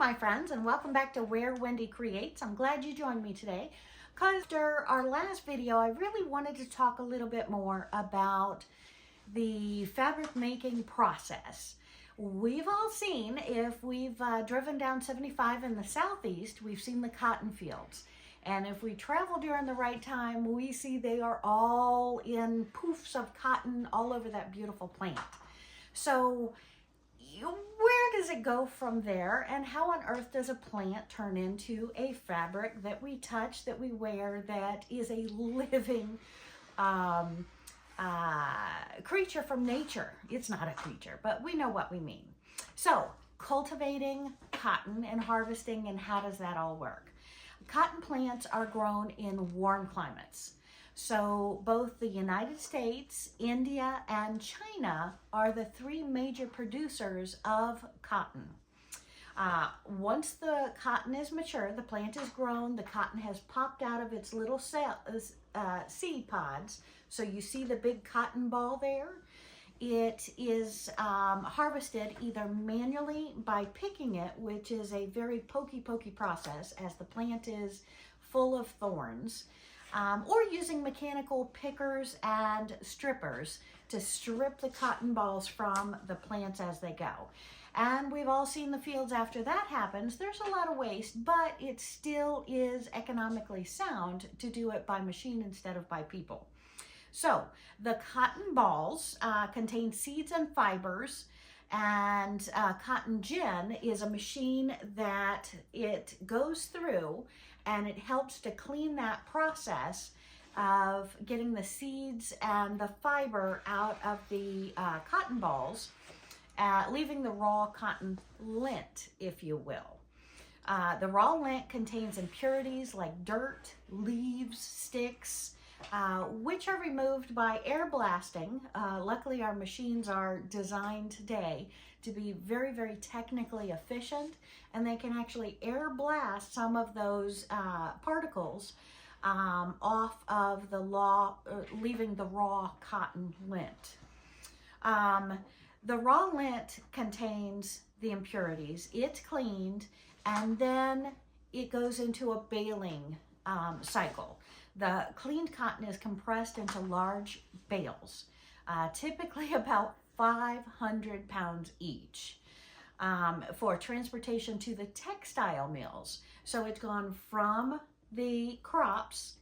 my friends, and welcome back to Where Wendy Creates. I'm glad you joined me today because after our last video, I really wanted to talk a little bit more about the fabric making process. We've all seen, if we've driven down 75 in the southeast, we've seen the cotton fields. And if we travel during the right time, we see they are all in poofs of cotton all over that beautiful plant. So where does it go from there, and how on earth does a plant turn into a fabric that we touch, that we wear, that is a living creature from nature? It's not a creature, but we know what we mean. So cultivating cotton and harvesting, and how does that all work? Cotton plants are grown in warm climates. So both the United States, India, and China are the three major producers of cotton. Once the cotton is mature, the plant is grown, the cotton has popped out of its little seed pods. So you see the big cotton ball there. It is harvested either manually by picking it, which is a very pokey process as the plant is full of thorns, or using mechanical pickers and strippers to strip the cotton balls from the plants as they go. And we've all seen the fields after that happens. There's a lot of waste, but it still is economically sound to do it by machine instead of by people. So the cotton balls contain seeds and fibers, and cotton gin is a machine that it goes through, and it helps to clean that process of getting the seeds and the fiber out of the cotton balls, leaving the raw cotton lint, if you will. The raw lint contains impurities like dirt, leaves, sticks, which are removed by air blasting. Luckily, our machines are designed today to be very technically efficient, and they can actually air blast some of those particles off of the leaving the raw cotton lint. The raw lint contains the impurities. It's cleaned, and then it goes into a baling cycle. The cleaned cotton is compressed into large bales, typically about 500 pounds each, for transportation to the textile mills. So it's gone from the crops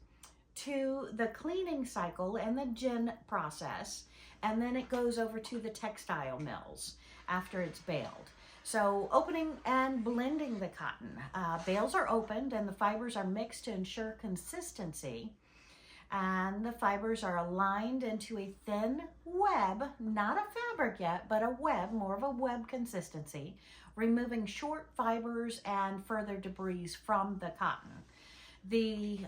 to the cleaning cycle and the gin process, and then it goes over to the textile mills after it's baled. So opening and blending the cotton. Bales are opened and the fibers are mixed to ensure consistency. And the fibers are aligned into a thin web, not a fabric yet, but a web, more of a web consistency, removing short fibers and further debris from the cotton. The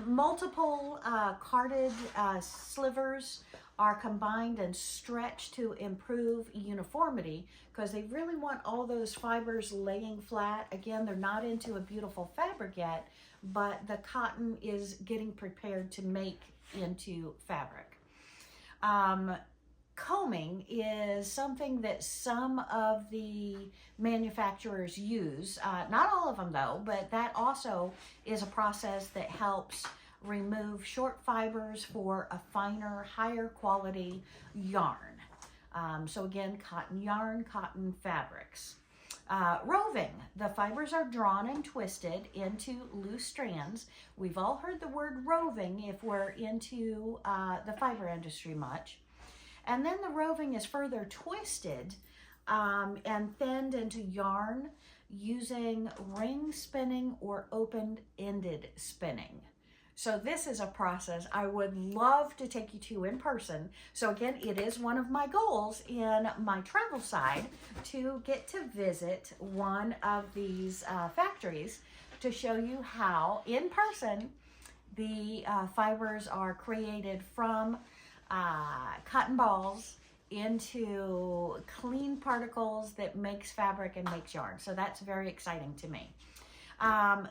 multiple carded slivers are combined and stretched to improve uniformity, because they really want all those fibers laying flat. Again, they're not into a beautiful fabric yet, but the cotton is getting prepared to make into fabric. Combing is something that some of the manufacturers use, not all of them though, but that also is a process that helps remove short fibers for a finer, higher quality yarn. So again, cotton yarn, cotton fabrics. Roving, the fibers are drawn and twisted into loose strands. We've all heard the word roving if we're into the fiber industry much. And then the roving is further twisted and thinned into yarn using ring spinning or open-ended spinning. So this is a process I would love to take you to in person. So again, it is one of my goals in my travel side to get to visit one of these factories to show you how, in person, the fibers are created from cotton balls into clean particles that makes fabric and makes yarn. So that's very exciting to me.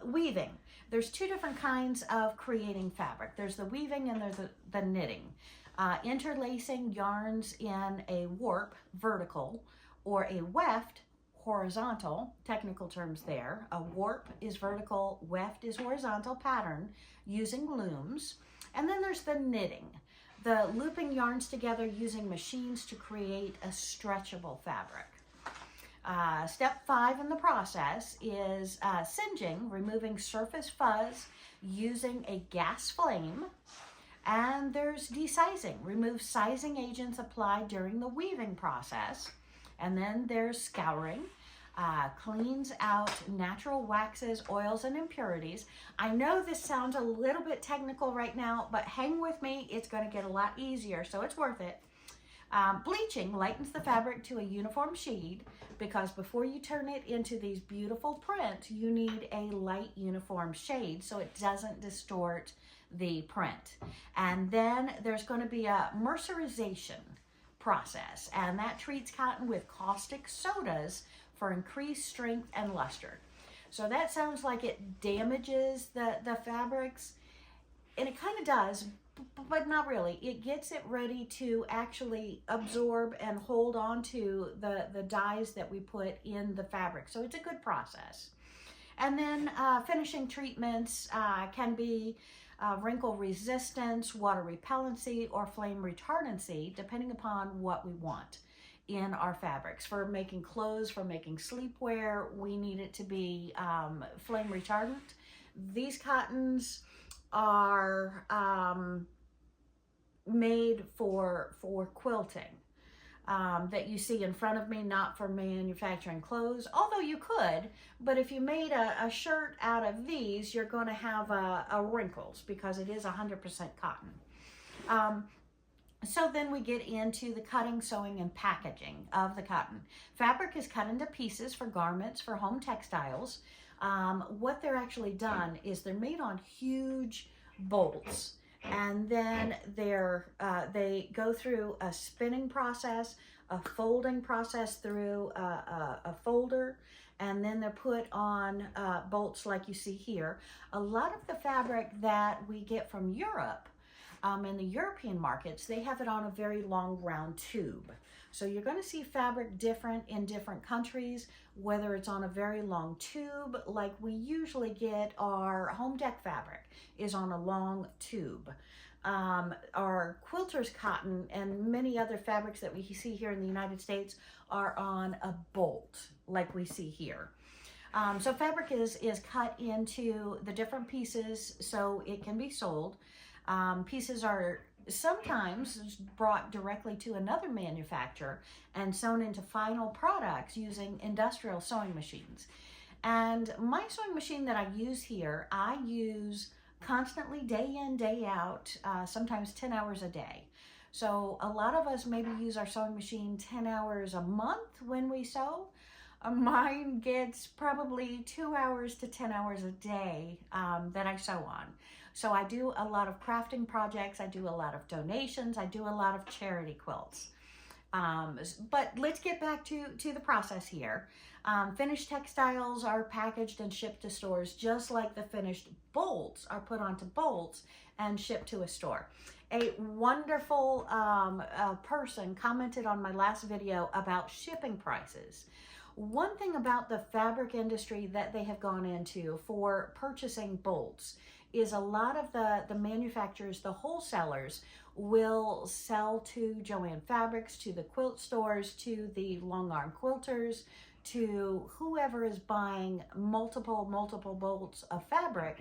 Weaving. There's two different kinds of creating fabric. There's the weaving and there's the knitting. Interlacing yarns in a warp, vertical, or a weft, horizontal, technical terms there. A warp is vertical, weft is horizontal pattern using looms. And then there's the knitting, the looping yarns together using machines to create a stretchable fabric. Step 5 in the process is singeing, removing surface fuzz using a gas flame. And there's desizing, remove sizing agents applied during the weaving process. And then there's scouring, cleans out natural waxes, oils, and impurities. I know this sounds a little bit technical right now, but hang with me, it's going to get a lot easier, so it's worth it. Bleaching lightens the fabric to a uniform shade, because before you turn it into these beautiful prints, you need a light uniform shade so it doesn't distort the print. And then there's going to be a mercerization process, and that treats cotton with caustic sodas for increased strength and luster. So that sounds like it damages the fabrics, and it kind of does, but not really. It gets it ready to actually absorb and hold on to the dyes that we put in the fabric. So it's a good process. And then finishing treatments can be wrinkle resistance, water repellency, or flame retardancy, depending upon what we want in our fabrics. For making clothes, for making sleepwear, we need it to be flame retardant. These cottons are made for quilting that you see in front of me, not for manufacturing clothes, although you could. But if you made a shirt out of these, you're going to have wrinkles because it is 100% cotton. So then we get into the cutting, sewing, and packaging of the cotton. Fabric is cut into pieces for garments, for home textiles. What they're actually done is they're made on huge bolts, and then they go through a spinning process, a folding process through a folder, and then they're put on bolts like you see here. A lot of the fabric that we get from Europe, in the European markets, they have it on a very long round tube. So you're going to see fabric different in different countries, whether it's on a very long tube, like we usually get our home deck fabric is on a long tube. Our quilters cotton and many other fabrics that we see here in the United States are on a bolt, like we see here. So fabric is cut into the different pieces so it can be sold. Pieces are sometimes brought directly to another manufacturer and sewn into final products using industrial sewing machines. And my sewing machine that I use here, I use constantly, day in, day out, sometimes 10 hours a day. So a lot of us maybe use our sewing machine 10 hours a month when we sew. Mine gets probably 2 hours to 10 hours a day that I sew on. So I do a lot of crafting projects, I do a lot of donations, I do a lot of charity quilts. But let's get back to the process here. Finished textiles are packaged and shipped to stores, just like the finished bolts are put onto bolts and shipped to a store. A wonderful person commented on my last video about shipping prices. One thing about the fabric industry that they have gone into for purchasing bolts is a lot of the manufacturers, the wholesalers, will sell to Jo-Ann Fabrics, to the quilt stores, to the long arm quilters, to whoever is buying multiple bolts of fabric,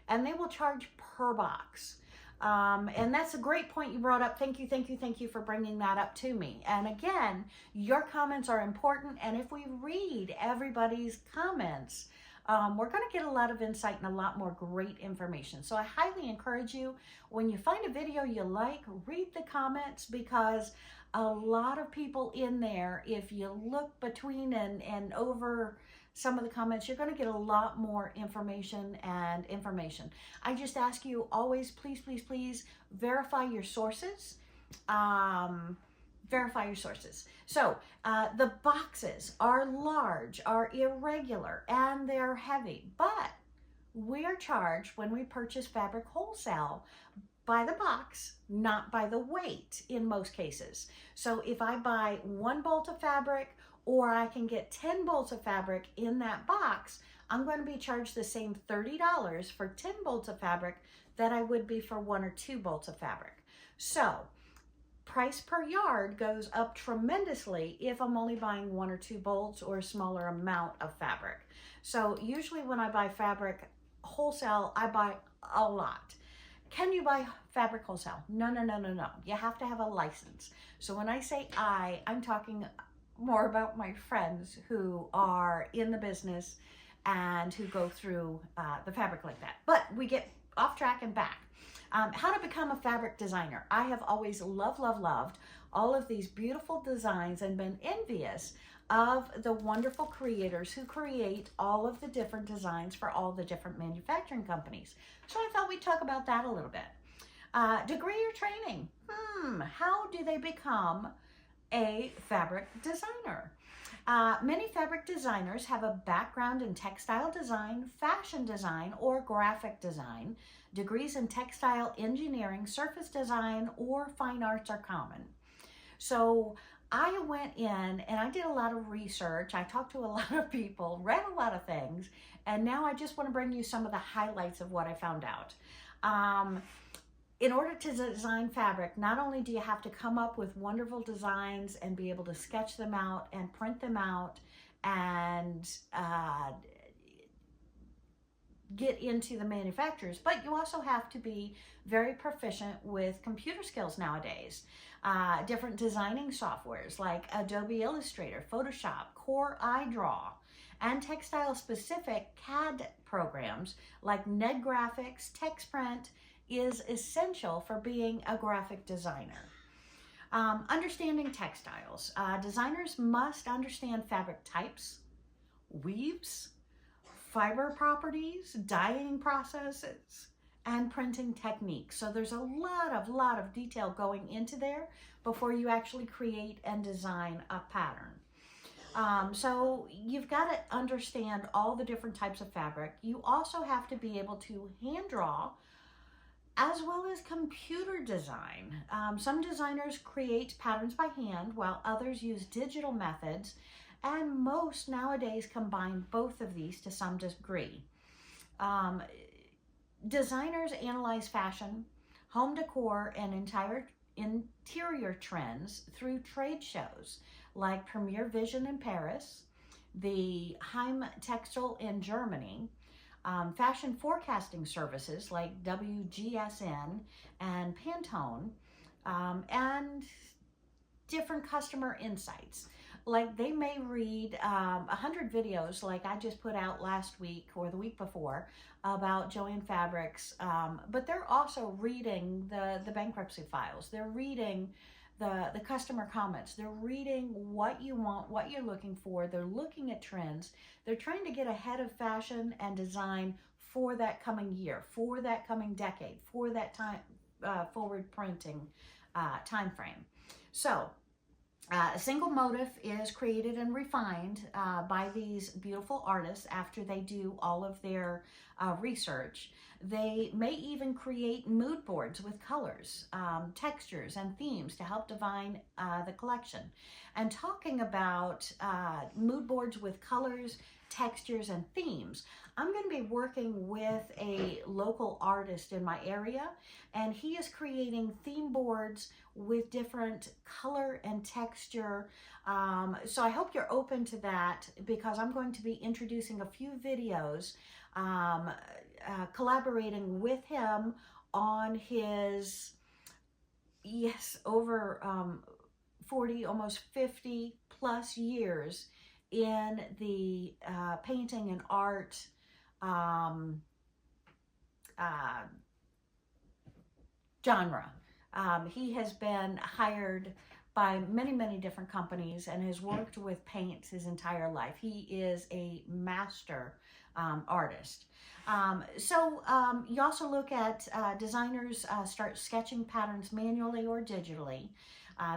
and they will charge per box. And that's a great point you brought up. Thank you for bringing that up to me. And again, your comments are important, and if we read everybody's comments, we're going to get a lot of insight and a lot more great information. So I highly encourage you, when you find a video you like, read the comments, because a lot of people in there, if you look between and over some of the comments, you're going to get a lot more information. I just ask you always, please verify your sources. Verify your sources. So the boxes are large, are irregular, and they're heavy, but we are charged when we purchase fabric wholesale by the box, not by the weight in most cases. So if I buy one bolt of fabric or I can get 10 bolts of fabric in that box, I'm going to be charged the same $30 for 10 bolts of fabric that I would be for 1 or 2 bolts of fabric. So price per yard goes up tremendously if I'm only buying 1 or 2 bolts or a smaller amount of fabric. So usually when I buy fabric wholesale, I buy a lot. Can you buy fabric wholesale? No. You have to have a license. So when I say I'm talking more about my friends who are in the business and who go through the fabric like that. But we get off track and back. How to become a fabric designer. I have always loved all of these beautiful designs and been envious of the wonderful creators who create all of the different designs for all the different manufacturing companies. So I thought we'd talk about that a little bit. Degree or training. How do they become a fabric designer? Many fabric designers have a background in textile design, fashion design, or graphic design. Degrees in textile engineering, surface design, or fine arts are common. So I went in and I did a lot of research. I talked to a lot of people, read a lot of things, and now I just want to bring you some of the highlights of what I found out. In order to design fabric, not only do you have to come up with wonderful designs and be able to sketch them out and print them out and get into the manufacturers, but you also have to be very proficient with computer skills nowadays. Different designing softwares like Adobe Illustrator, Photoshop, Core iDraw, and textile-specific CAD programs like NetGraphics, TexPrint is essential for being a graphic designer. Understanding textiles. Designers must understand fabric types, weaves, fiber properties, dyeing processes, and printing techniques. So there's a lot of detail going into there before you actually create and design a pattern. So you've got to understand all the different types of fabric. You also have to be able to hand draw as well as computer design. Some designers create patterns by hand while others use digital methods, and most nowadays combine both of these to some degree. Designers analyze fashion, home decor, and interior trends through trade shows like Premier Vision in Paris, the Heim Textile in Germany, fashion forecasting services like WGSN and Pantone, and different customer insights. Like they may read 100 videos like I just put out last week or the week before about Jo-Ann Fabrics, but they're also reading the bankruptcy files. They're reading the customer comments. They're reading what you want, what you're looking for. They're looking at trends. They're trying to get ahead of fashion and design for that coming year, for that coming decade, for that time forward printing time frame. So a single motif is created and refined by these beautiful artists after they do all of their research. They may even create mood boards with colors, textures, and themes to help define the collection. And talking about mood boards with colors, textures, and themes, I'm going to be working with a local artist in my area, and he is creating theme boards with different color and texture. So I hope you're open to that, because I'm going to be introducing a few videos collaborating with him on his, over 40, almost 50 plus years in the painting and art genre. He has been hired by many different companies and has worked with paints his entire life. He is a master artist. You also look at designers start sketching patterns manually or digitally.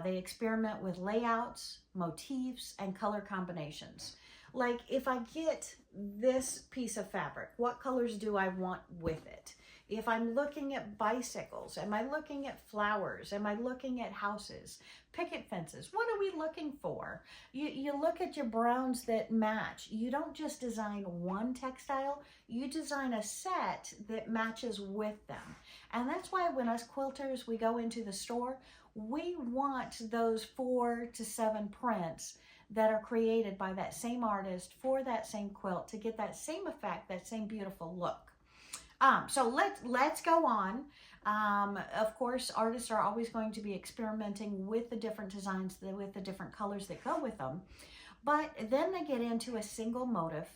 They experiment with layouts, motifs, and color combinations. Like if I get this piece of fabric, what colors do I want with it? If I'm looking at bicycles, am I looking at flowers? Am I looking at houses, picket fences? What are we looking for? You look at your browns that match. You don't just design one textile, you design a set that matches with them. And that's why when us quilters, we go into the store, we want those 4 to 7 prints that are created by that same artist for that same quilt to get that same effect, that same beautiful look. So let's go on. Of course, artists are always going to be experimenting with the different designs, with the different colors that go with them. But then they get into a single motif,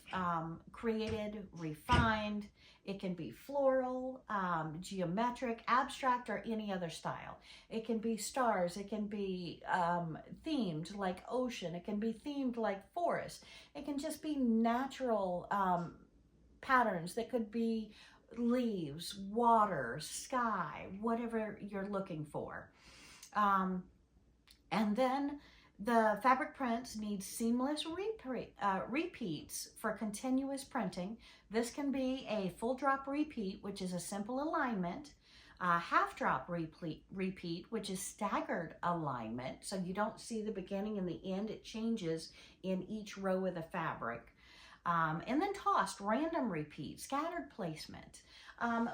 created, refined. It can be floral, geometric, abstract, or any other style. It can be stars. It can be themed like ocean. It can be themed like forest. It can just be natural patterns that could be leaves, water, sky, whatever you're looking for. And then the fabric prints need seamless repeats for continuous printing. This can be a full drop repeat, which is a simple alignment, a half drop repeat, which is staggered alignment, so you don't see the beginning and the end. It changes in each row of the fabric. And then tossed, random repeat, scattered placement.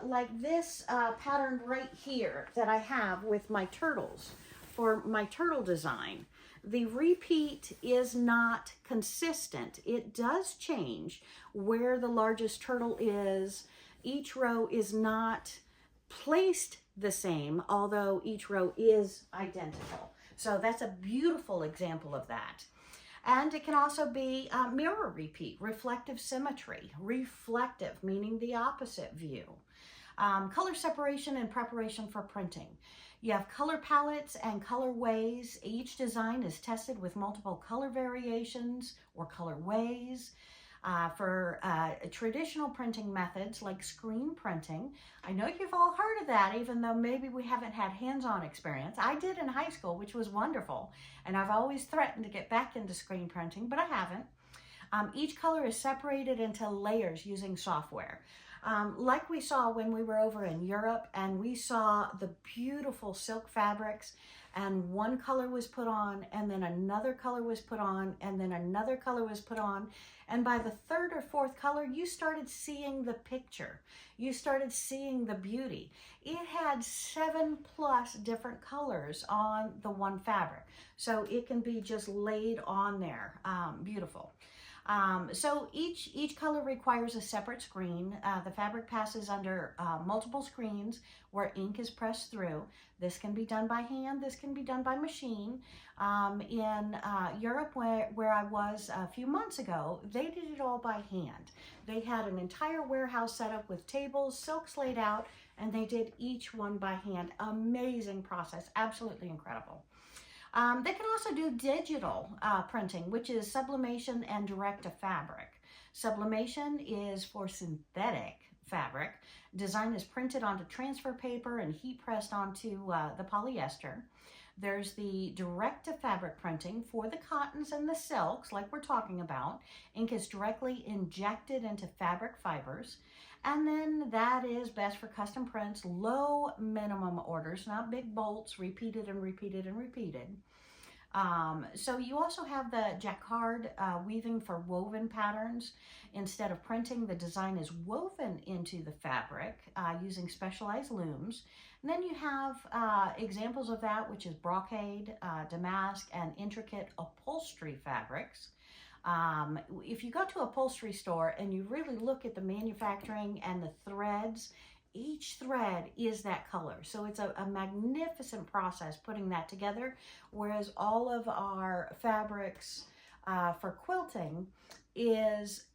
Like this pattern right here that I have with my turtles for my turtle design. The repeat is not consistent. It does change where the largest turtle is. Each row is not placed the same, although each row is identical. So that's a beautiful example of that. And it can also be mirror repeat, reflective symmetry, reflective, meaning the opposite view. Color separation and preparation for printing. You have color palettes and colorways. Each design is tested with multiple color variations or colorways. For traditional printing methods like screen printing, I know you've all heard of that, even though maybe we haven't had hands-on experience. I did in high school, which was wonderful, and I've always threatened to get back into screen printing, but I haven't. Each color is separated into layers using software. Like we saw when we were over in Europe and we saw the beautiful silk fabrics, and one color was put on and then another color was put on and then another color was put on, and by the 3rd or 4th color you started seeing the picture, you started seeing the beauty. It had 7+ different colors on the one fabric, so it can be just laid on there. Beautiful. So each color requires a separate screen. The fabric passes under multiple screens where ink is pressed through. This can be done by hand, this can be done by machine. In Europe, where I was a few months ago, they did it all by hand. They had an entire warehouse set up with tables, silks laid out, and they did each one by hand. Amazing process, absolutely incredible. They can also do digital printing, which is sublimation and direct to fabric. Sublimation is for synthetic fabric. Design is printed onto transfer paper and heat pressed onto the polyester. There's the direct to fabric printing for the cottons and the silks, like we're talking about. Ink is directly injected into fabric fibers. And then that is best for custom prints, low minimum orders, not big bolts, repeated and repeated and repeated. So you also have the jacquard weaving for woven patterns. Instead of printing, the design is woven into the fabric using specialized looms. And then you have examples of that, which is brocade, damask, and intricate upholstery fabrics. If you go to an upholstery store and you really look at the manufacturing and the threads, each thread is that color. So it's a magnificent process putting that together, whereas all of our fabrics for quilting is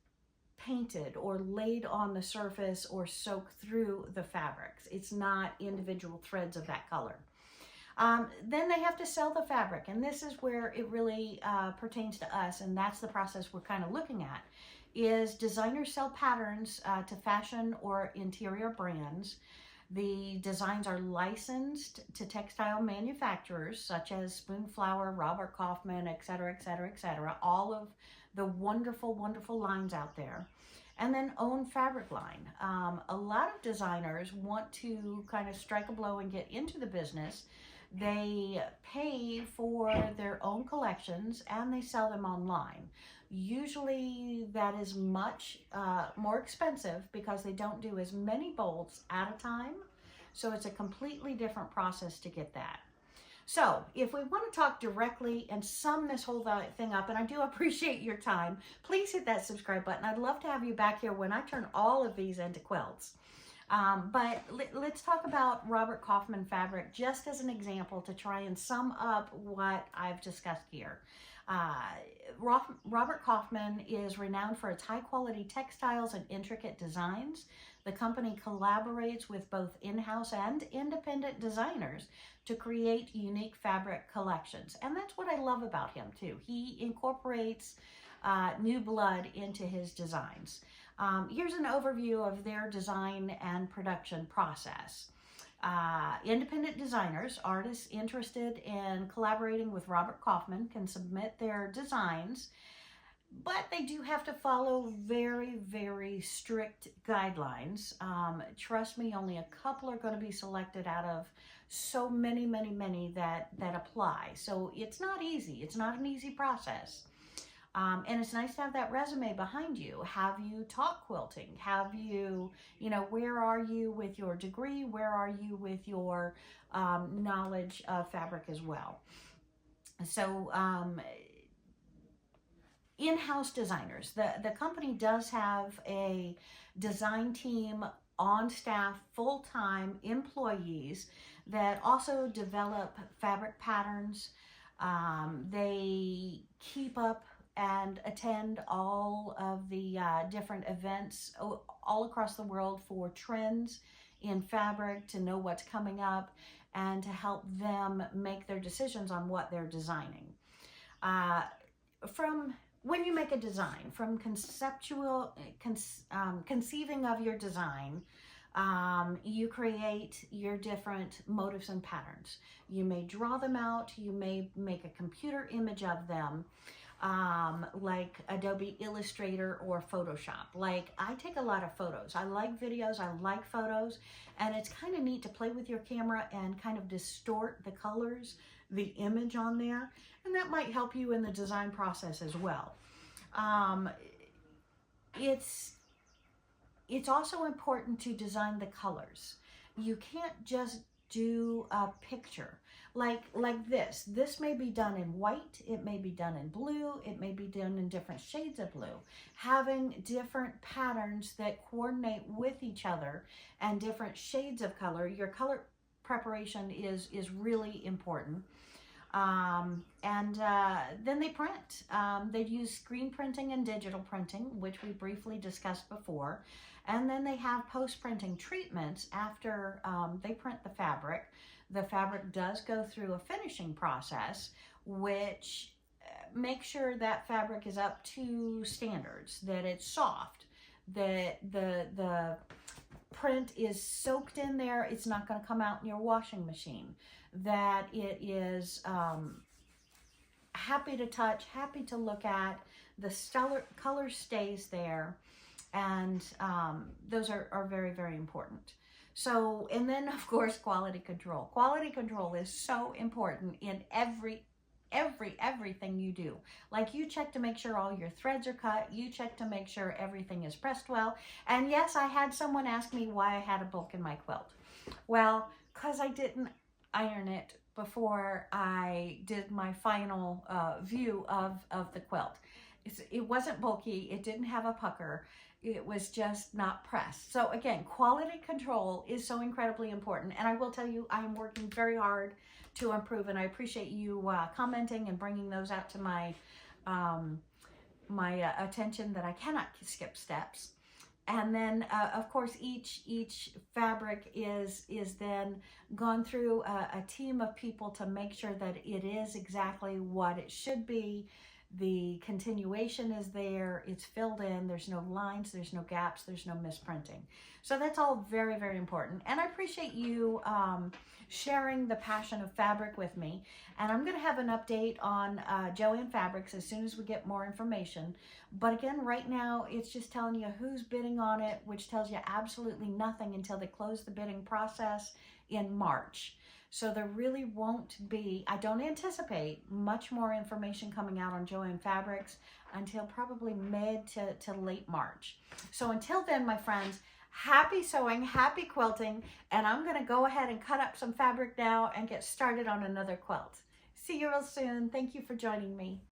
painted or laid on the surface or soaked through the fabrics. It's not individual threads of that color. Then they have to sell the fabric, and this is where it really pertains to us, and that's the process we're kind of looking at, is designers sell patterns to fashion or interior brands. The designs are licensed to textile manufacturers such as Spoonflower, Robert Kaufman, etc., etc., etc. All of the wonderful, wonderful lines out there. And then own fabric line. A lot of designers want to kind of strike a blow and get into the business. They pay for their own collections and they sell them online. Usually that is much more expensive because they don't do as many bolts at a time. So it's a completely different process to get that. So if we want to talk directly and sum this whole thing up, and I do appreciate your time, please hit that subscribe button. I'd love to have you back here when I turn all of these into quilts. But let's talk about Robert Kaufman fabric just as an example to try and sum up what I've discussed here. Robert Kaufman is renowned for its high quality textiles and intricate designs. The company collaborates with both in-house and independent designers to create unique fabric collections. And that's what I love about him too. He incorporates new blood into his designs. Here's an overview of their design and production process. Independent designers, artists interested in collaborating with Robert Kaufman can submit their designs, but they do have to follow very, very strict guidelines. Trust me, only a couple are going to be selected out of so many, many, many that apply. So it's not easy. It's not an easy process. And it's nice to have that resume behind you. Have you taught quilting? Have you, where are you with your degree? Where are you with your knowledge of fabric as well? So in-house designers. The company does have a design team on staff, full-time employees that also develop fabric patterns. They keep up and attend all of the different events all across the world for trends in fabric, to know what's coming up and to help them make their decisions on what they're designing. From when you make a design, from conceiving of your design, you create your different motifs and patterns. You may draw them out, you may make a computer image of them, like Adobe Illustrator or Photoshop. Like, I take a lot of photos. I like videos, I like photos, and it's kind of neat to play with your camera and kind of distort the colors, the image on there, and that might help you in the design process as well. It's also important to design the colors. You can't just do a picture like this. This may be done in white, it may be done in blue, it may be done in different shades of blue. Having different patterns that coordinate with each other and different shades of color, your color preparation is really important. Then they print. They use screen printing and digital printing, which we briefly discussed before. And then they have post-printing treatments after they print the fabric. The fabric does go through a finishing process, which makes sure that fabric is up to standards, that it's soft, that the print is soaked in there, it's not going to come out in your washing machine, that it is happy to touch, happy to look at, the color stays there, and those are very, very important. So, and then of course, quality control. Quality control is so important in everything you do. Like, you check to make sure all your threads are cut, you check to make sure everything is pressed well. And yes, I had someone ask me why I had a bulk in my quilt. Well, because I didn't iron it before I did my final view of the quilt. It wasn't bulky, it didn't have a pucker, it was just not pressed. So again, quality control is so incredibly important, and I will tell you, I am working very hard to improve, and I appreciate you commenting and bringing those out to my attention, that I cannot skip steps. And then, of course, each fabric is then gone through a team of people to make sure that it is exactly what it should be, The continuation is there, it's filled in, there's no lines, there's no gaps, there's no misprinting. So that's all very, very important. And I appreciate you sharing the passion of fabric with me. And I'm going to have an update on Joann Fabrics as soon as we get more information. But again, right now, it's just telling you who's bidding on it, which tells you absolutely nothing until they close the bidding process in March. So there really won't be, I don't anticipate much more information coming out on Joann Fabrics until probably mid to late March. So until then, my friends, happy sewing, happy quilting, and I'm going to go ahead and cut up some fabric now and get started on another quilt. See you real soon. Thank you for joining me.